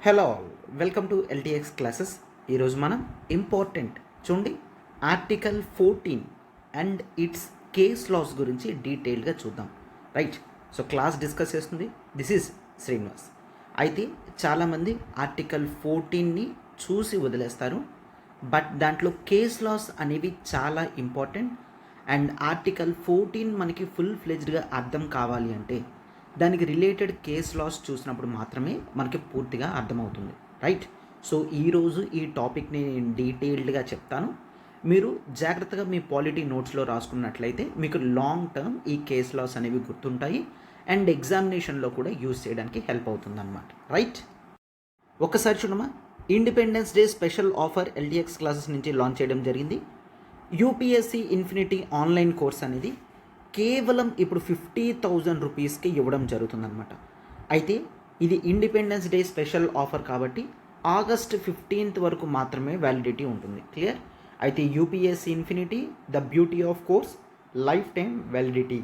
Hello all, welcome to LTX classes. ఈరోజు మనం important చూడండి article 14 and its case laws గురించి డీటెయిల్గా చూద్దాం. రైట్, సో క్లాస్ డిస్కస్ చేస్తుంది దిస్ ఈజ్ శ్రీనివాస్. అయితే చాలామంది ఆర్టికల్ 14ని చూసి వదిలేస్తారు, బట్ దాంట్లో కేస్ లాస్ అనేవి చాలా ఇంపార్టెంట్. అండ్ ఆర్టికల్ 14 మనకి ఫుల్ ఫ్లెజ్డ్గా అర్థం కావాలి అంటే దానికి రిలేటెడ్ కేస్ లాస్ చూసినప్పుడు మాత్రమే మనకి పూర్తిగా అర్థమవుతుంది. రైట్, సో ఈరోజు ఈ టాపిక్ని నేను డీటెయిల్డ్గా చెప్తాను. మీరు జాగ్రత్తగా మీ పాలిటీ నోట్స్లో రాసుకున్నట్లయితే మీకు లాంగ్ టర్మ్ ఈ కేస్ లాస్ అనేవి గుర్తుంటాయి అండ్ ఎగ్జామినేషన్లో కూడా యూజ్ చేయడానికి హెల్ప్ అవుతుంది అన్నమాట. రైట్, ఒక్కసారి చూడమా, independence day special offer LTX classes నుంచి లాంచ్ చేయడం జరిగింది. యూపీఎస్సీ ఇన్ఫినిటీ ఆన్లైన్ కోర్స్ అనేది కేవలం ఇప్పుడు 50,000 రూపీస్కి ఇవ్వడం జరుగుతుందన్నమాట. అయితే ఇది ఇండిపెండెన్స్ డే స్పెషల్ ఆఫర్ కాబట్టి ఆగస్ట్ 15th వరకు మాత్రమే వ్యాలిడిటీ ఉంటుంది. క్లియర్? అయితే UPSC infinity the beauty of course life time validity,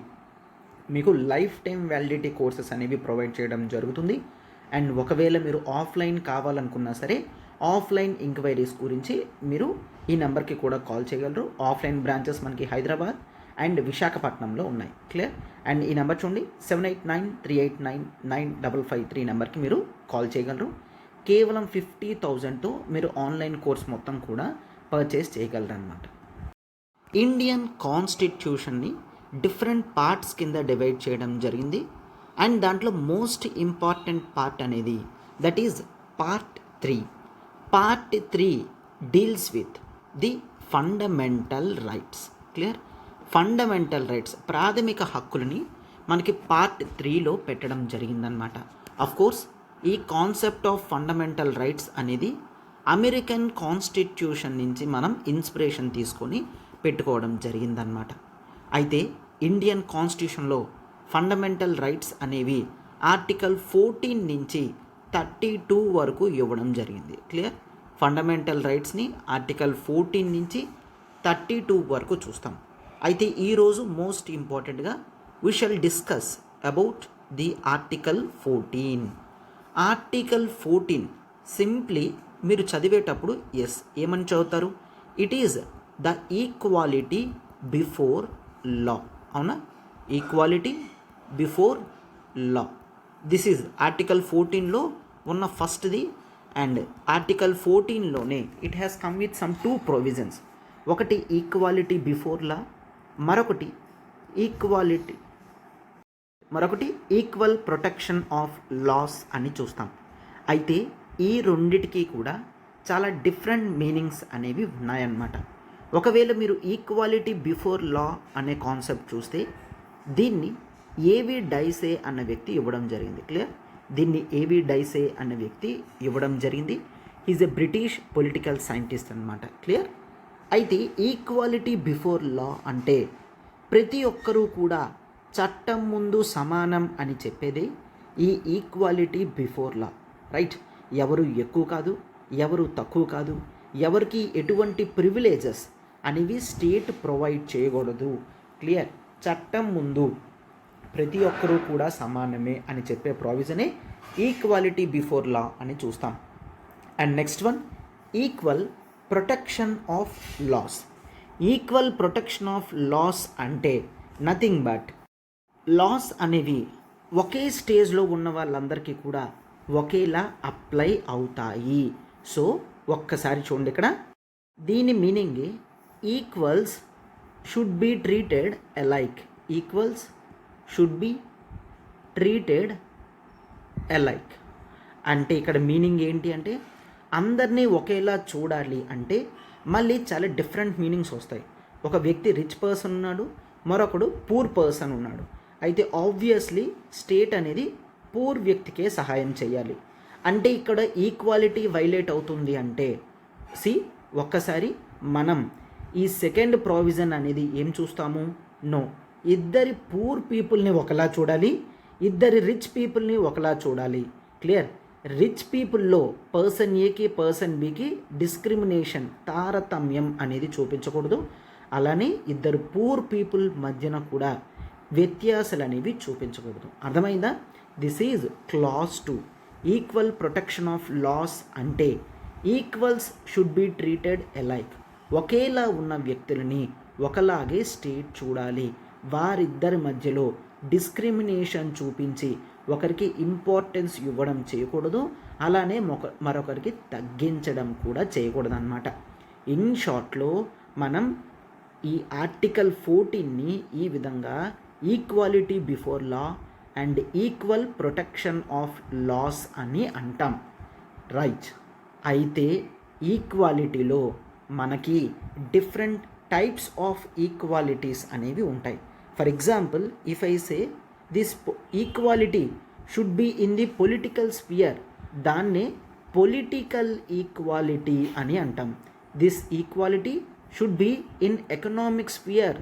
మీకు లైఫ్ టైం వ్యాలిడిటీ కోర్సెస్ అనేవి ప్రొవైడ్ చేయడం జరుగుతుంది. అండ్ ఒకవేళ మీరు ఆఫ్లైన్ కావాలనుకున్నా సరే ఆఫ్లైన్ ఎంక్వైరీస్ గురించి మీరు ఈ నెంబర్కి కూడా కాల్ చేయగలరు. ఆఫ్లైన్ బ్రాంచెస్ మనకి హైదరాబాద్ అండ్ విశాఖపట్నంలో ఉన్నాయి. క్లియర్? అండ్ ఈ నెంబర్ చూడండి 7893899553 నెంబర్కి మీరు కాల్ చేయగలరు. కేవలం 50,000తో మీరు ఆన్లైన్ కోర్స్ మొత్తం కూడా పర్చేస్ చేయగలరు అన్నమాట. ఇండియన్ కాన్స్టిట్యూషన్ని డిఫరెంట్ పార్ట్స్ కింద డివైడ్ చేయడం జరిగింది. అండ్ దాంట్లో మోస్ట్ ఇంపార్టెంట్ పార్ట్ అనేది that is part 3. Part 3 deals with the fundamental rights. Clear? Fundamental rights, ప్రాథమిక హక్కులని మనకి పార్ట్ 3లో పెట్టడం జరిగిందనమాట. కోర్స్ ఈ కాన్సెప్ట్ ఆఫ్ ఫండమెంటల్ రైట్స్ అనేది అమెరికన్ కాన్స్టిట్యూషన్ నుంచి మనం ఇన్స్పిరేషన్ తీసుకొని పెట్టుకోవడం జరిగిందనమాట. అయితే ఇండియన్ కాన్స్టిట్యూషన్లో ఫండమెంటల్ రైట్స్ అనేవి ఆర్టికల్ 14 నుంచి 32 వరకు ఇవ్వడం జరిగింది. క్లియర్? ఫండమెంటల్ రైట్స్ని ఆర్టికల్ 14 నుంచి 32 వరకు చూస్తాం. అయితే ఈరోజు మోస్ట్ ఇంపార్టెంట్గా we shall discuss about the article 14. Article 14 simply మీరు చదివేటప్పుడు ఏమని చదువుతారు? It is the equality before law. అవునా? Equality before law, this is article 14లో ఉన్న ఫస్ట్ది. అండ్ ఆర్టికల్ 14లోనే it has come with some 2 provisions. ఒకటి ఈక్వాలిటీ బిఫోర్ లా, మరొకటి ఈక్వల్ ప్రొటెక్షన్ ఆఫ్ లాస్ అని చూస్తాం. అయితే ఈ రెండిటికి కూడా చాలా డిఫరెంట్ మీనింగ్స్ అనేవి ఉన్నాయన్నమాట. ఒకవేళ మీరు ఈక్వాలిటీ బిఫోర్ లా అనే కాన్సెప్ట్ చూస్తే దీన్ని ఏవి డైసే అన్న వ్యక్తి ఇవ్వడం జరిగింది. క్లియర్? దీన్ని ఏవి డైసే అన్న వ్యక్తి ఇవ్వడం జరిగింది. Is a British political scientist అన్నమాట. క్లియర్? అయితే ఈక్వాలిటీ బిఫోర్ లా అంటే ప్రతి ఒక్కరూ కూడా చట్టం ముందు సమానం అని చెప్పేదే ఈ ఈక్వాలిటీ బిఫోర్ లా. రైట్? ఎవరు ఎక్కువ కాదు, ఎవరు తక్కువ కాదు, ఎవరికి ఎటువంటి ప్రివిలేజెస్ అనేవి స్టేట్ ప్రొవైడ్ చేయకూడదు. క్లియర్? చట్టం ముందు ప్రతి ఒక్కరూ కూడా సమానమే అని చెప్పే ప్రావిజనే ఈక్వాలిటీ బిఫోర్ లా అని చూస్తాం. And next one equal protection of laws. Equal protection of laws అంటే నథింగ్ బట్ లాస్ అనేవి ఒకే స్టేజ్లో ఉన్న వాళ్ళందరికీ కూడా ఒకేలా అప్లై అవుతాయి. సో ఒక్కసారి చూడండి, ఇక్కడ దీని meaning equals should be treated alike. Equals should be treated alike అంటే ఇక్కడ మీనింగ్ ఏంటి అంటే అందరినీ ఒకేలా చూడాలి అంటే మళ్ళీ చాలా డిఫరెంట్ మీనింగ్స్ వస్తాయి. ఒక వ్యక్తి రిచ్ పర్సన్ ఉన్నాడు, మరొకడు పూర్ పర్సన్ ఉన్నాడు. అయితే ఆబ్వియస్లీ స్టేట్ అనేది పూర్ వ్యక్తికే సహాయం చేయాలి. అంటే ఇక్కడ ఈక్వాలిటీ వైలేట్ అవుతుంది అంటే ఒక్కసారి మనం ఈ సెకండ్ ప్రావిజన్ అనేది ఏం చూస్తాము? నో, ఇద్దరి పూర్ పీపుల్ని ఒకలా చూడాలి, ఇద్దరి రిచ్ పీపుల్ని ఒకలా చూడాలి. క్లియర్? రిచ్ పీపుల్లో పర్సన్ ఏకి పర్సన్ బికి డిస్క్రిమినేషన్, తారతమ్యం అనేది చూపించకూడదు. అలానే ఇద్దరు పూర్ పీపుల్ మధ్యన కూడా వ్యత్యాసాలు అనేవి చూపించకూడదు. అర్థమైందా? This is class 2. Equal protection of laws అంటే equals should be treated alike. ఒకేలా ఉన్న వ్యక్తులని ఒకలాగే స్టేట్ చూడాలి. వారిద్దరి మధ్యలో డిస్క్రిమినేషన్ చూపించి ఒకరికి ఇంపార్టెన్స్ ఇవ్వడం చేయకూడదు, అలానే మరొకరికి తగ్గించడం కూడా చేయకూడదు అన్నమాట. ఇన్ షార్ట్లో మనం ఈ ఆర్టికల్ 14ని ఈ విధంగా equality before law and equal protection of laws అని అంటాం. రైట్. అయితే ఈక్వాలిటీలో మనకి డిఫరెంట్ టైప్స్ ఆఫ్ ఈక్వాలిటీస్ అనేవి ఉంటాయి. For example, if I say this equality should be in the political sphere, దాన్నే పొలిటికల్ ఈక్వాలిటీ అని అంటాం. This equality should be in economic sphere,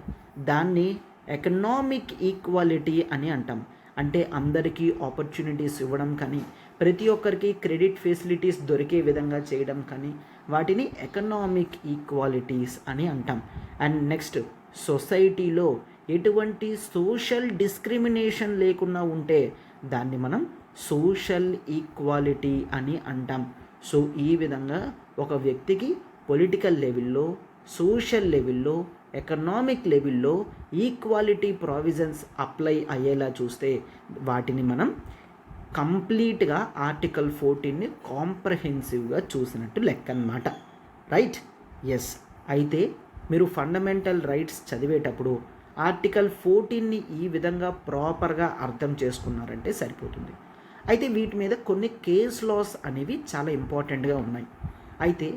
దాన్ని ఎకనామిక్ ఈక్వాలిటీ అని అంటాం. అంటే అందరికీ ఆపర్చునిటీస్ ఇవ్వడం కానీ, ప్రతి ఒక్కరికి క్రెడిట్ ఫెసిలిటీస్ దొరికే విధంగా చేయడం కానీ, వాటిని ఎకనామిక్ ఈక్వాలిటీస్ అని అంటాం. అండ్ నెక్స్ట్, సొసైటీలో ఎటువంటి సోషల్ డిస్క్రిమినేషన్ లేకుండా ఉంటే దాన్ని మనం సోషల్ ఈక్వాలిటీ అని అంటాం. సో ఈ విధంగా ఒక వ్యక్తికి పొలిటికల్ లెవెల్లో, సోషల్ లెవెల్లో, ఎకనామిక్ లెవెల్లో ఈక్వాలిటీ ప్రావిజన్స్ అప్లై అయ్యేలా చూస్తే వాటిని మనం కంప్లీట్గా ఆర్టికల్ 14ని కాంప్రహెన్సివ్గా చూసినట్టు లెక్క అన్నమాట. రైట్. ఎస్. అయితే మీరు ఫండమెంటల్ రైట్స్ చదివేటప్పుడు ఆర్టికల్ 14ని ఈ విధంగా ప్రాపర్గా అర్థం చేసుకున్నారంటే సరిపోతుంది. అయితే వీటి మీద కొన్ని కేస్ లాస్ అనేవి చాలా ఇంపార్టెంట్గా ఉన్నాయి. అయితే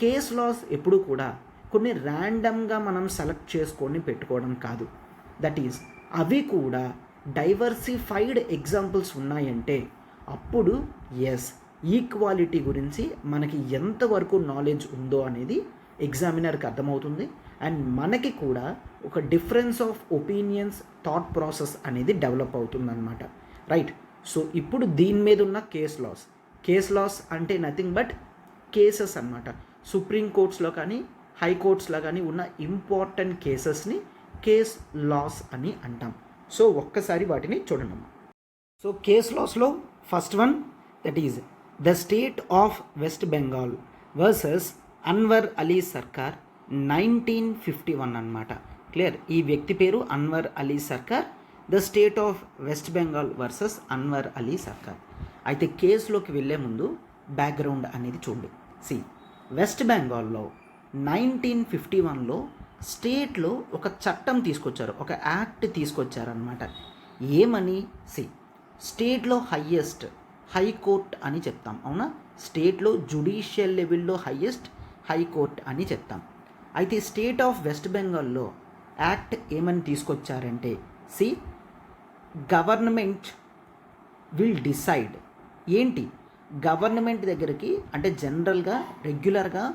కేస్ లాస్ ఎప్పుడు కూడా కొన్ని ర్యాండమ్గా మనం సెలెక్ట్ చేసుకొని పెట్టుకోవడం కాదు. దట్ ఈజ్ అవి కూడా డైవర్సిఫైడ్ ఎగ్జాంపుల్స్ ఉన్నాయంటే అప్పుడు ఎస్, ఈక్వాలిటీ గురించి మనకి ఎంతవరకు నాలెడ్జ్ ఉందో అనేది ఎగ్జామినర్కి అర్థమవుతుంది. అండ్ మనకి కూడా ఒక difference of opinions, thought process అనేది డెవలప్ అవుతుందన్నమాట. రైట్. సో ఇప్పుడు దీని మీద ఉన్న కేస్ లాస్ అంటే నథింగ్ బట్ కేసెస్ అన్నమాట. సుప్రీం కోర్ట్స్లో కానీ, హై కోర్ట్స్లో కానీ ఉన్న ఇంపార్టెంట్ కేసెస్ని కేస్ లాస్ అని అంటాం. సో ఒక్కసారి వాటిని చూడండి. సో కేస్ లాస్లో first one, that is the state of West Bengal versus Anwar Ali Sarkar 1951 అన్నమాట. క్లియర్. ఈ వ్యక్తి పేరు అన్వర్ అలీ సర్కార్. The state of West Bengal versus Anwar Ali సర్కార్. అయితే కేసులోకి వెళ్ళే ముందు బ్యాక్గ్రౌండ్ అనేది చూడండి. వెస్ట్ బెంగాల్లో 1951లో స్టేట్లో ఒక చట్టం తీసుకొచ్చారు, ఒక యాక్ట్ తీసుకొచ్చారనమాట. ఏమని? స్టేట్లో హయ్యెస్ట్ హైకోర్ట్ అని చెప్తాం, అవునా? స్టేట్లో జ్యుడిషియల్ లెవెల్లో హయ్యెస్ట్ హైకోర్ట్ అని చెప్తాం. అయితే స్టేట్ ఆఫ్ వెస్ట్ బెంగాల్లో యాక్ట్ ఏమని తీసుకొచ్చారంటే గవర్నమెంట్ విల్ డిసైడ్. ఏంటి? గవర్నమెంట్ దగ్గరికి అంటే జనరల్గా రెగ్యులర్గా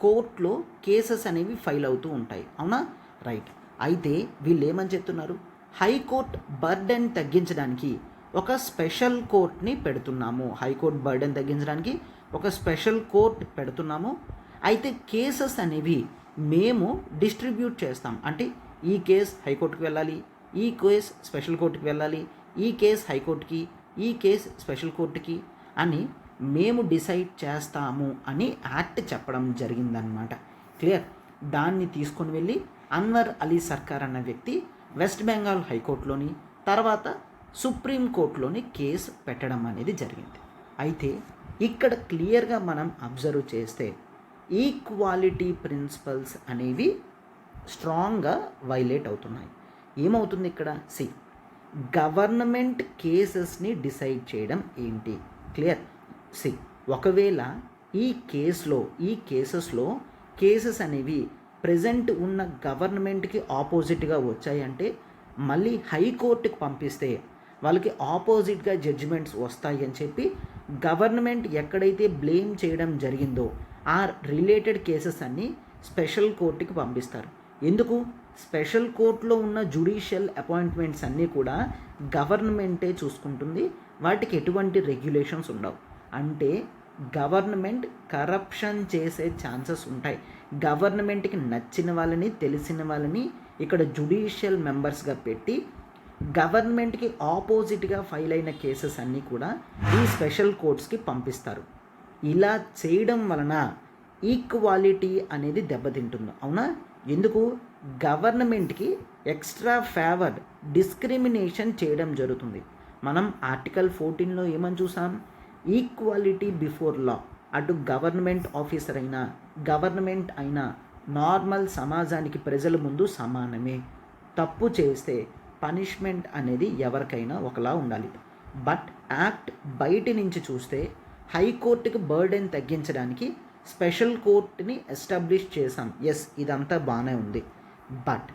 కోర్టులో కేసెస్ అనేవి ఫైల్ అవుతూ ఉంటాయి, అవునా? రైట్. అయితే వీళ్ళు ఏమని చెప్తున్నారు? హైకోర్టు బర్డెన్ తగ్గించడానికి ఒక స్పెషల్ కోర్ట్ని పెడుతున్నాము. హైకోర్టు బర్డెన్ తగ్గించడానికి ఒక స్పెషల్ కోర్ట్ పెడుతున్నాము. అయితే కేసెస్ అనేవి మేము డిస్ట్రిబ్యూట్ చేస్తాం. అంటే ఈ కేసు హైకోర్టుకి వెళ్ళాలి, ఈ కేసు స్పెషల్ కోర్టుకి వెళ్ళాలి, ఈ కేసు హైకోర్టుకి, ఈ కేసు స్పెషల్ కోర్టుకి అని మేము డిసైడ్ చేస్తాము అని యాక్ట్ చెప్పడం జరిగిందనమాట. క్లియర్. దాన్ని తీసుకొని వెళ్ళి అన్వర్ అలీ సర్కార్ అన్న వ్యక్తి వెస్ట్ బెంగాల్ హైకోర్టులోని తర్వాత సుప్రీం కోర్టులోని కేసు పెట్టడం అనేది జరిగింది. అయితే ఇక్కడ క్లియర్గా మనం అబ్జర్వ్ చేస్తే ఈక్వాలిటీ ప్రిన్సిపల్స్ అనేవి స్ట్రాంగ్గా వైలేట్ అవుతున్నాయి. ఏమవుతుంది ఇక్కడ? గవర్నమెంట్ కేసెస్ని డిసైడ్ చేయడం ఏంటి? క్లియర్. ఒకవేళ ఈ కేసెస్లో కేసెస్ అనేవి ప్రజెంట్ ఉన్న గవర్నమెంట్కి ఆపోజిట్గా వచ్చాయంటే మళ్ళీ హైకోర్టుకి పంపిస్తే వాళ్ళకి ఆపోజిట్గా జడ్జిమెంట్స్ వస్తాయి అని చెప్పి గవర్నమెంట్ ఎక్కడైతే బ్లేమ్ చేయడం జరిగిందో ఆ రిలేటెడ్ కేసెస్ అన్నీ స్పెషల్ కోర్టుకి పంపిస్తారు. ఎందుకు? స్పెషల్ కోర్టులో ఉన్న జ్యుడిషియల్ అపాయింట్మెంట్స్ అన్నీ కూడా గవర్నమెంటే చూసుకుంటుంది, వాటికి ఎటువంటి రెగ్యులేషన్స్ ఉండవు. అంటే గవర్నమెంట్ కరప్షన్ చేసే ఛాన్సెస్ ఉంటాయి. గవర్నమెంట్కి నచ్చిన వాళ్ళని, తెలిసిన వాళ్ళని ఇక్కడ జ్యుడిషియల్ మెంబర్స్గా పెట్టి గవర్నమెంట్కి ఆపోజిట్గా ఫైల్ అయిన కేసెస్ అన్నీ కూడా ఈ స్పెషల్ కోర్ట్స్కి పంపిస్తారు. ఇలా చేయడం వలన ఈక్వాలిటీ అనేది దెబ్బతింటుంది. అవునా? ఎందుకు? గవర్నమెంట్కి ఎక్స్ట్రా ఫేవర్, డిస్క్రిమినేషన్ చేయడం జరుగుతుంది. మనం ఆర్టికల్ 14లో ఏమని చూసాం? ఈక్వాలిటీ బిఫోర్ లా. అటు గవర్నమెంట్ ఆఫీసర్ అయినా, గవర్నమెంట్ అయినా నార్మల్ సమాజానికి ప్రజల ముందు సమానమే. తప్పు చేస్తే పనిష్మెంట్ అనేది ఎవరికైనా ఒకలా ఉండాలి. బట్ యాక్ట్ బయట నుంచి చూస్తే హైకోర్టుకి బర్డెన్ తగ్గించడానికి స్పెషల్ కోర్టుని ఎస్టాబ్లిష్ చేశాం. ఎస్, ఇదంతా బాగానే ఉంది. బట్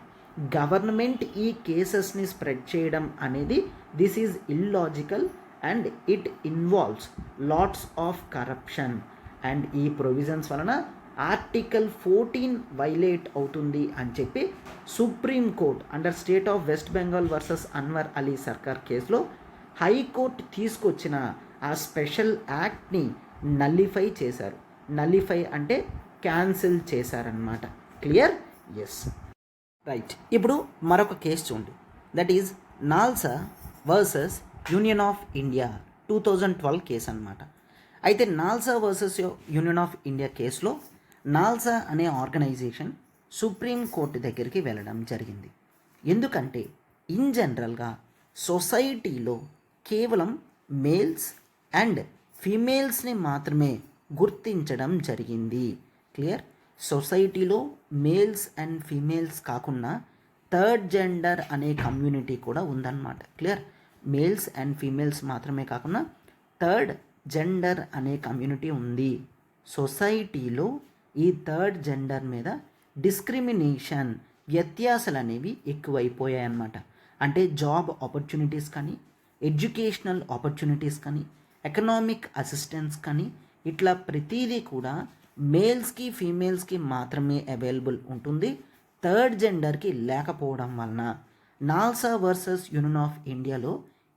గవర్నమెంట్ ఈ కేసెస్ని స్ప్రెడ్ చేయడం అనేది this is illogical and it involves lots of corruption. And ఈ ప్రొవిజన్స్ వలన ఆర్టికల్ 14 వైలేట్ అవుతుంది అని చెప్పి supreme court under state of West Bengal versus Anwar Ali Sarkar కేసులో హైకోర్టు తీసుకొచ్చిన ఆ స్పెషల్ యాక్ట్ని నల్లిఫై చేశారు. నల్లిఫై అంటే క్యాన్సిల్ చేశారనమాట. క్లియర్? Yes, right. ఇప్పుడు మరొక కేసు చూడండి. That is NALSA versus Union of India 2012 కేసు అనమాట. అయితే NALSA versus Union of India కేసులో నాల్సా అనే ఆర్గనైజేషన్ సుప్రీం కోర్టు దగ్గరికి వెళ్ళడం జరిగింది. ఎందుకంటే ఇన్ జనరల్గా సొసైటీలో కేవలం మేల్స్ అండ్ ఫీమేల్స్ని మాత్రమే గుర్తించడం జరిగింది. క్లియర్? సొసైటీలో మేల్స్ అండ్ ఫీమేల్స్ కాకుండా థర్డ్ జెండర్ అనే కమ్యూనిటీ కూడా ఉందన్నమాట. క్లియర్? మేల్స్ అండ్ ఫీమేల్స్ మాత్రమే కాకుండా థర్డ్ జెండర్ అనే కమ్యూనిటీ ఉంది. సొసైటీలో ఈ థర్డ్ జెండర్ మీద డిస్క్రిమినేషన్, వ్యత్యాసాలు అనేవి ఎక్కువైపోయాయన్నమాట. అంటే జాబ్ ఆపర్చునిటీస్ కానీ, ఎడ్యుకేషనల్ ఆపర్చునిటీస్ కానీ, ఎకనామిక్ అసిస్టెన్స్ కానీ, ఇట్లా ప్రతిదీ కూడా మేల్స్కి ఫీమేల్స్కి మాత్రమే అవైలబుల్ ఉంటుంది. థర్డ్ జెండర్కి లేకపోవడం వలన నాల్సా వర్సెస్ యూనియన్ ఆఫ్ ఇండియాలో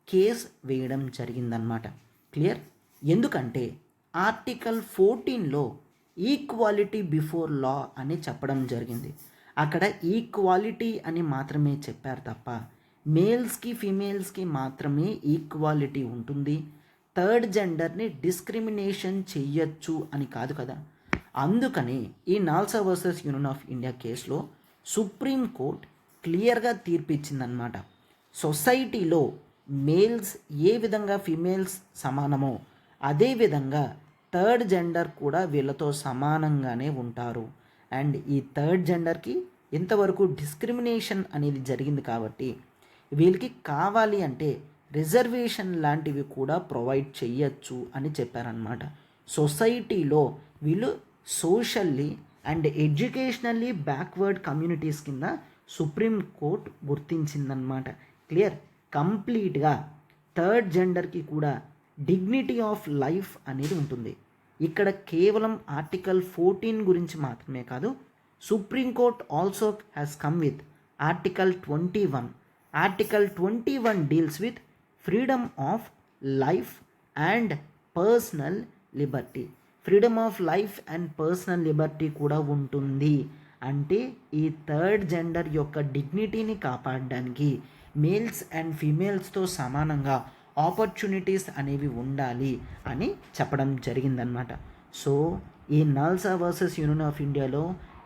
కేసు వేయడం జరిగిందనమాట. క్లియర్? ఎందుకంటే ఆర్టికల్ 14లో ఈక్వాలిటీ బిఫోర్ లా అని చెప్పడం జరిగింది. అక్కడ ఈక్వాలిటీ అని మాత్రమే చెప్పారు తప్ప మేల్స్కి ఫీమేల్స్కి మాత్రమే ఈక్వాలిటీ ఉంటుంది, థర్డ్ జెండర్ని డిస్క్రిమినేషన్ చెయ్యొచ్చు అని కాదు కదా. అందుకని ఈ NALSA versus Union of India కేసులో సుప్రీం కోర్ట్ క్లియర్గా తీర్పిచ్చిందనమాట. సొసైటీలో మేల్స్ ఏ విధంగా ఫీమేల్స్ సమానమో అదేవిధంగా థర్డ్ జెండర్ కూడా వీళ్ళతో సమానంగానే ఉంటారు. అండ్ ఈ థర్డ్ జెండర్కి ఇంతవరకు డిస్క్రిమినేషన్ అనేది జరిగింది కాబట్టి వీళ్ళకి కావాలి అంటే రిజర్వేషన్ లాంటివి కూడా ప్రొవైడ్ చేయొచ్చు అని చెప్పారనమాట. సొసైటీలో వీళ్ళు socially and educationally backward communities కింద సుప్రీం కోర్ట్ గుర్తించిందనమాట. క్లియర్? కంప్లీట్గా థర్డ్ జెండర్కి కూడా డిగ్నిటీ ఆఫ్ లైఫ్ అనేది ఉంటుంది. ఇక్కడ కేవలం ఆర్టికల్ 14 గురించి మాత్రమే కాదు, supreme court also has come with article 21. Article 21 deals with freedom of life and personal Liberty. Freedom of life and personal Liberty కూడా ఉంటుంది. అంటే ఈ థర్డ్ జెండర్ యొక్క డిగ్నిటీని కాపాడడానికి మేల్స్ అండ్ ఫీమేల్స్తో సమానంగా ఆపర్చునిటీస్ అనేవి ఉండాలి అని చెప్పడం జరిగిందనమాట. సో ఈ నాల్సా వర్సెస్ యూనియన్ ఆఫ్ ఇండియాలో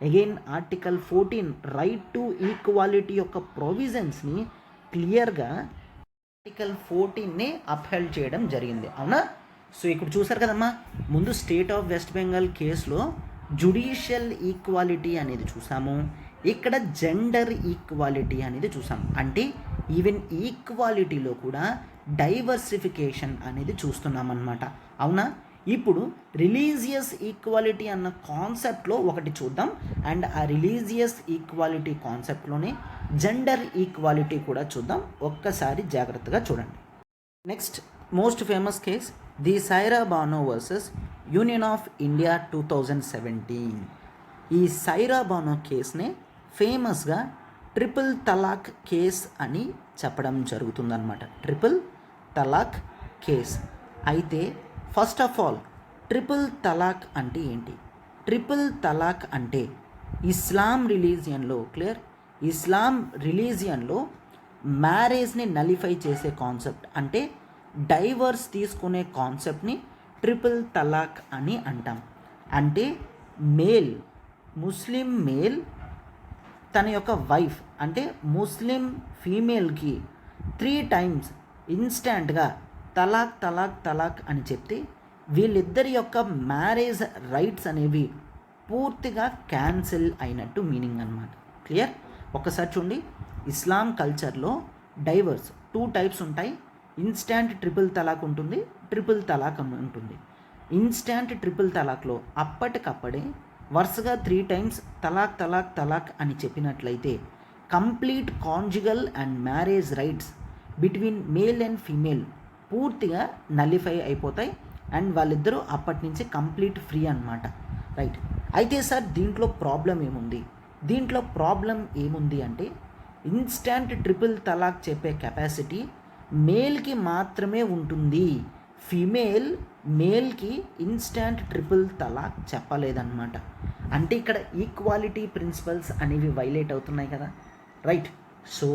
again article 14 right to equality యొక్క ప్రొవిజన్స్ని క్లియర్గా ఆర్టికల్ 14నే అప్హెల్డ్ చేయడం జరిగింది. అవునా? సో ఇక్కడ చూసారు కదమ్మా, ముందు స్టేట్ ఆఫ్ వెస్ట్ బెంగాల్ కేసులో జుడిషియల్ ఈక్వాలిటీ అనేది చూసాము, ఇక్కడ జెండర్ ఈక్వాలిటీ అనేది చూసాం. అంటే ఈవెన్ ఈక్వాలిటీలో కూడా డైవర్సిఫికేషన్ అనేది చూస్తున్నాం అన్నమాట. అవునా? ఇప్పుడు రిలీజియస్ ఈక్వాలిటీ అన్న కాన్సెప్ట్లో ఒకటి చూద్దాం. అండ్ ఆ రిలీజియస్ ఈక్వాలిటీ కాన్సెప్ట్లోనే జెండర్ ఈక్వాలిటీ కూడా చూద్దాం. ఒక్కసారి జాగ్రత్తగా చూడండి. Next most famous case the Saira Bano versus Union of India 2017. ఈ సైరా బానో కేస్నే ఫేమస్గా ట్రిపుల్ తలాక్ కేస్ అని చెప్పడం జరుగుతుందన్నమాట. ట్రిపుల్ తలాక్ కేస్. అయితే ఫస్ట్ ఆఫ్ ఆల్ ట్రిపుల్ తలాక్ అంటే ఏంటి? ట్రిపుల్ తలాక్ అంటే ఇస్లాం రిలీజియన్లో, క్లియర్, ఇస్లాం రిలీజియన్లో మ్యారేజ్ని నలిఫై చేసే కాన్సెప్ట్ అంటే డైవర్స్ తీసుకునే కాన్సెప్ట్ని ట్రిపుల్ తలాక్ అని అంటాం. అంటే మేల్, ముస్లిం మేల్ తన యొక్క వైఫ్ అంటే ముస్లిం ఫీమేల్కి 3 times ఇన్స్టాంట్గా తలాక్ తలాక్ తలాక్ అని చెప్తే వీళ్ళిద్దరి యొక్క మ్యారేజ్ రైట్స్ అనేవి పూర్తిగా క్యాన్సిల్ అయినట్టు మీనింగ్ అన్నమాట. క్లియర్? ఒకసారి చూడండి, ఇస్లాం కల్చర్లో డైవర్స్ 2 types ఉంటాయి. ఇన్స్టాంట్ ట్రిపుల్ తలాక్ ఉంటుంది, ట్రిపుల్ తలాక్ ఉంటుంది. ఇన్స్టాంట్ ట్రిపుల్ తలాక్లో అప్పటికప్పుడే వరుసగా 3 times తలాక్ తలాక్ తలాక్ అని చెప్పినట్లయితే complete conjugal and marriage rights between male and female పూర్తిగా నలిఫై అయిపోతాయి అండ్ వాళ్ళిద్దరూ అప్పటి నుంచి కంప్లీట్ ఫ్రీ అన్నమాట. రైట్. అయితే సార్ దీంట్లో ప్రాబ్లం ఏముంది? దీంట్లో ప్రాబ్లం ఏముంది అంటే ఇన్స్టాంట్ ట్రిపుల్ తలాక్ చెప్పే కెపాసిటీ మేల్కి మాత్రమే ఉంటుంది. ఫీమేల్ మేల్కి ఇన్స్టాంట్ ట్రిపుల్ తలాక్ చెప్పలేదన్నమాట. అంటే ఇక్కడ ఈక్వాలిటీ ప్రిన్సిపల్స్ అనేవి వైలేట్ అవుతున్నాయి కదా. రైట్. సో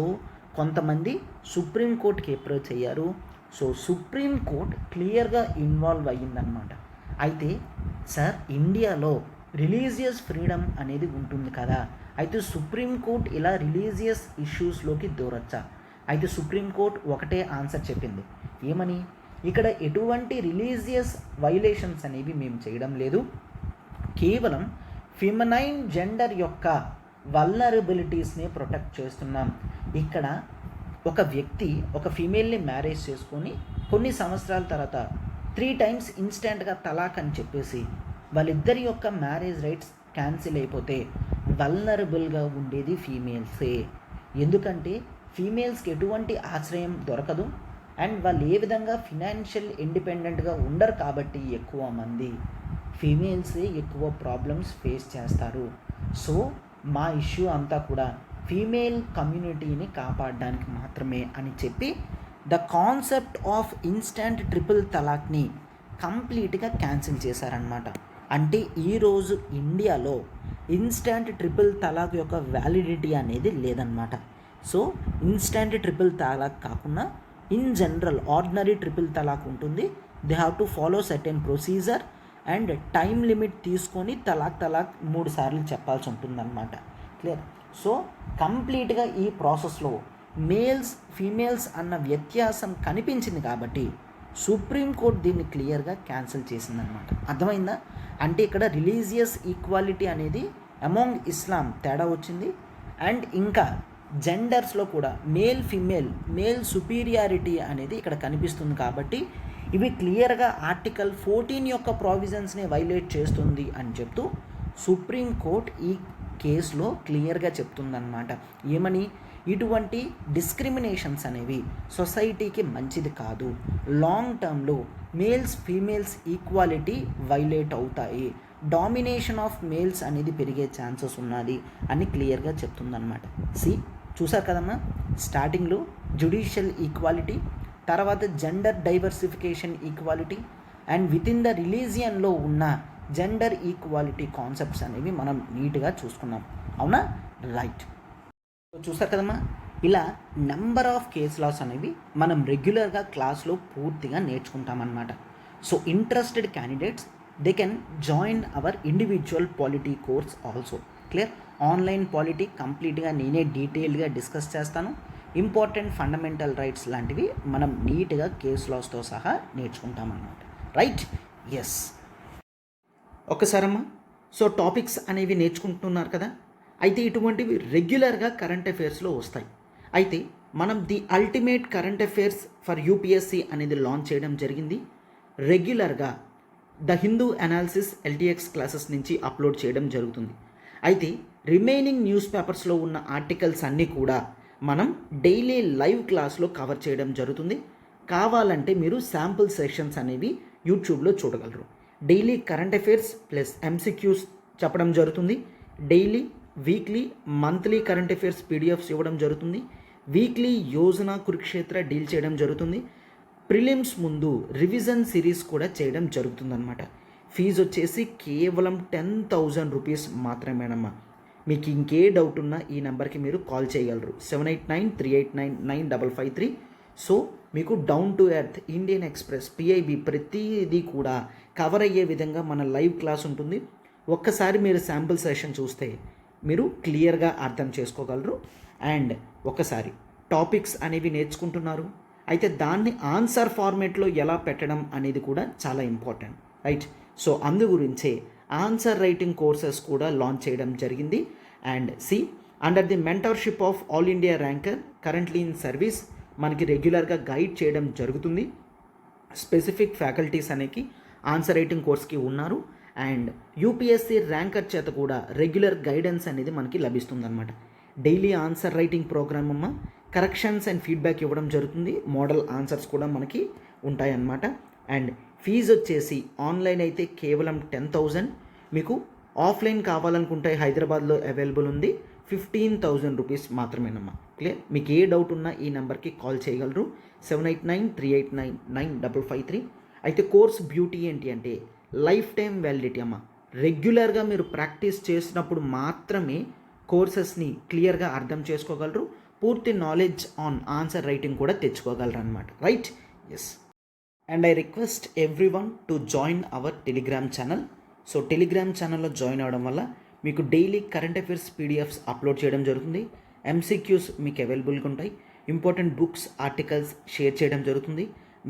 కొంతమంది సుప్రీంకోర్టుకి అప్రోచ్ అయ్యారు. సో సుప్రీంకోర్టు క్లియర్గా ఇన్వాల్వ్ అయ్యిందనమాట. అయితే సార్ ఇండియాలో రిలీజియస్ ఫ్రీడమ్ అనేది ఉంటుంది కదా, అయితే సుప్రీంకోర్టు ఇలా రిలీజియస్ ఇష్యూస్లోకి దూరొచ్చా? అయితే సుప్రీంకోర్టు ఒకటే ఆన్సర్ చెప్పింది. ఏమని? ఇక్కడ ఎటువంటి రిలీజియస్ వైలేషన్స్ అనేవి మేము చేయడం లేదు, కేవలం ఫిమనైన్ జెండర్ యొక్క వల్నరబిలిటీస్ని ప్రొటెక్ట్ చేస్తున్నాం. ఇక్కడ ఒక వ్యక్తి ఒక ఫీమేల్ని మ్యారేజ్ చేసుకొని కొన్ని సంవత్సరాల తర్వాత 3 times ఇన్స్టెంట్గా తలాక్ అని చెప్పేసి వాళ్ళిద్దరి యొక్క మ్యారేజ్ రైట్స్ క్యాన్సిల్ అయిపోతే వల్నరబుల్గా ఉండేది ఫీమేల్సే. ఎందుకంటే ఫీమేల్స్కి ఎటువంటి ఆశ్రయం దొరకదు అండ్ వాళ్ళు ఏ విధంగా ఫినాన్షియల్ ఇండిపెండెంట్గా ఉండరు కాబట్టి ఎక్కువ మంది ఫీమేల్సే ఎక్కువ ప్రాబ్లమ్స్ ఫేస్ చేస్తారు. సో మా ఇష్యూ అంతా కూడా ఫీమేల్ కమ్యూనిటీని కాపాడడానికి మాత్రమే అని చెప్పి the concept of instant triple తలాక్ని కంప్లీట్గా క్యాన్సిల్ చేశారనమాట. అంటే ఈరోజు ఇండియాలో ఇన్స్టాంట్ ట్రిపుల్ తలాక్ యొక్క వ్యాలిడిటీ అనేది లేదనమాట. సో ఇన్స్టాంట్ ట్రిపుల్ తలాక్ కాకుండా ఇన్ జనరల్ ఆర్డినరీ ట్రిపుల్ తలాక్ ఉంటుంది. They have to follow certain procedure and time limit తీసుకొని తలాక్ 3 సార్లు చెప్పాల్సి ఉంటుందన్నమాట. క్లియర్? సో కంప్లీట్గా ఈ ప్రాసెస్లో మేల్స్ ఫీమేల్స్ అన్న వ్యత్యాసం కనిపించింది కాబట్టి సుప్రీంకోర్టు దీన్ని క్లియర్గా క్యాన్సిల్ చేసిందనమాట. అర్థమైందా? అంటే ఇక్కడ రిలీజియస్ ఈక్వాలిటీ అనేది అమాంగ్ ఇస్లాం తేడా వచ్చింది అండ్ ఇంకా జెండర్స్లో కూడా మేల్ సుపీరియారిటీ అనేది ఇక్కడ కనిపిస్తుంది. కాబట్టి ఇవి క్లియర్గా ఆర్టికల్ 14 యొక్క ప్రావిజన్స్ని వైలేట్ చేస్తుంది అని చెప్తూ సుప్రీంకోర్టు ఈ కేసులో క్లియర్గా చెప్తుందన్నమాట. ఏమని? ఇటువంటి డిస్క్రిమినేషన్స్ అనేవి సొసైటీకి మంచిది కాదు, లాంగ్ టర్మ్లో మేల్స్ ఫీమేల్స్ ఈక్వాలిటీ వైలేట్ అవుతాయి, డామినేషన్ ఆఫ్ మేల్స్ అనేది పెరిగే ఛాన్సెస్ ఉన్నది అని క్లియర్గా చెప్తుందన్నమాట. చూసారు కదమ్మా, స్టార్టింగ్లో జ్యుడిషియల్ ఈక్వాలిటీ, తర్వాత gender diversification equality and with in the రిలీజియన్లో ఉన్న జెండర్ ఈక్వాలిటీ కాన్సెప్ట్స్ అనేవి మనం నీట్గా చూసుకున్నాం. అవునా? రైట్. చూసారు కదమ్మా, ఇలా నెంబర్ ఆఫ్ కేస్ లాస్ అనేవి మనం రెగ్యులర్గా క్లాస్లో పూర్తిగా నేర్చుకుంటామన్నమాట. So interested candidates they can join our individual polity course also. Clear? Online polity కంప్లీట్గా నేనే డీటెయిల్డ్గా డిస్కస్ చేస్తాను. ఇంపార్టెంట్ ఫండమెంటల్ రైట్స్ లాంటివి మనం నీట్గా కేస్ లాస్తో సహా నేర్చుకుంటామన్నమాట. రైట్? ఎస్. ఒకసారమ్మా, సో టాపిక్స్ అనేవి నేర్చుకుంటున్నారు కదా, అయితే ఇటువంటివి రెగ్యులర్గా కరెంట్ అఫైర్స్లో వస్తాయి. అయితే మనం the ultimate current affairs for UPSC అనేది లాంచ్ చేయడం జరిగింది. రెగ్యులర్గా the Hindu analysis LTX classes నుంచి అప్లోడ్ చేయడం జరుగుతుంది. అయితే రిమైనింగ్ న్యూస్ పేపర్స్లో ఉన్న ఆర్టికల్స్ అన్నీ కూడా మనం డైలీ లైవ్ క్లాస్లో కవర్ చేయడం జరుగుతుంది. కావాలంటే మీరు శాంపుల్ సెషన్స్ అనేవి యూట్యూబ్లో చూడగలరు. Daily current affairs plus MCQs చెప్పడం జరుగుతుంది. Daily, weekly, monthly current affairs PDFs ఇవ్వడం జరుగుతుంది. వీక్లీ యోజన కురుక్షేత్ర డీల్ చేయడం జరుగుతుంది. ప్రిలిమ్స్ ముందు రివిజన్ సిరీస్ కూడా చేయడం జరుగుతుందన్నమాట. ఫీజు వచ్చేసి కేవలం 10,000 రూపీస్ మాత్రమేనమ్మా. మీకు ఇంకే డౌట్ ఉన్నా ఈ నెంబర్కి మీరు కాల్ చేయగలరు 7893899553. సో మీకు down to earth Indian express PIB ప్రతిదీ కూడా కవర్ అయ్యే విధంగా మన లైవ్ క్లాస్ ఉంటుంది. ఒక్కసారి మీరు శాంపుల్ సెషన్ చూస్తే మీరు క్లియర్గా అర్థం చేసుకోగలరు. అండ్ ఒకసారి టాపిక్స్ అనేవి నేర్చుకుంటున్నారు, అయితే దాన్ని ఆన్సర్ ఫార్మేట్లో ఎలా పెట్టడం అనేది కూడా చాలా ఇంపార్టెంట్, రైట్? సో అందు గురించే ఆన్సర్ రైటింగ్ కోర్సెస్ కూడా లాంచ్ చేయడం జరిగింది. And under the mentorship of all India ranker currently in service మనకి రెగ్యులర్గా గైడ్ చేయడం జరుగుతుంది. స్పెసిఫిక్ ఫ్యాకల్టీస్ అనేకి ఆన్సర్ రైటింగ్ కోర్స్కి ఉన్నారు. అండ్ యూపీఎస్సీ ర్యాంకర్ చేత కూడా రెగ్యులర్ గైడెన్స్ అనేది మనకి లభిస్తుంది అనమాట. డైలీ ఆన్సర్ రైటింగ్ ప్రోగ్రామ్ అమ్మ, కరెక్షన్స్ అండ్ ఫీడ్బ్యాక్ ఇవ్వడం జరుగుతుంది. మోడల్ ఆన్సర్స్ కూడా మనకి ఉంటాయన్నమాట. అండ్ ఫీజు వచ్చేసి ఆన్లైన్ అయితే కేవలం 10,000, మీకు ఆఫ్లైన్ కావాలనుకుంటే హైదరాబాద్లో అవైలబుల్ ఉంది 15,000 రూపీస్ మాత్రమేనమ్మా. క్లియర్? మీకు ఏ డౌట్ ఉన్నా ఈ నెంబర్కి కాల్ చేయగలరు 7893899553. అయితే కోర్స్ బ్యూటీ ఏంటి అంటే లైఫ్ టైం వ్యాలిడిటీ అమ్మ. రెగ్యులర్గా మీరు ప్రాక్టీస్ చేసినప్పుడు మాత్రమే కోర్సెస్ని క్లియర్గా అర్థం చేసుకోగలరు, పూర్తి నాలెడ్జ్ ఆన్ ఆన్సర్ రైటింగ్ కూడా తెచ్చుకోగలరు అనమాట, right? Yes. And I request every one to join our Telegram channel. So Telegram ఛానల్లో జాయిన్ అవ్వడం వల్ల మీకు daily current affairs PDFs upload చేయడం జరుగుతుంది. ఎంసీక్యూస్ మీకు అవైలబుల్గా ఉంటాయి. ఇంపార్టెంట్ బుక్స్, ఆర్టికల్స్ షేర్ చేయడం జరుగుతుంది.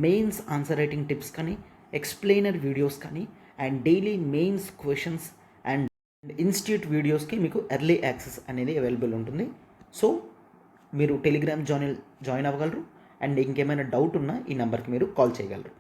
మెయిన్స్ ఆన్సర్ రైటింగ్ టిప్స్ కానీ, ఎక్స్ప్లెయినర్ వీడియోస్ కానీ, and daily mains questions and institute వీడియోస్కి మీకు ఎర్లీ యాక్సెస్ అనేది అవైలబుల్ ఉంటుంది. సో మీరు టెలిగ్రామ్ జాయిన్ అవ్వగలరు. అండ్ ఇంకేమైనా డౌట్ ఉన్నా ఈ నెంబర్కి మీరు కాల్ చేయగలరు.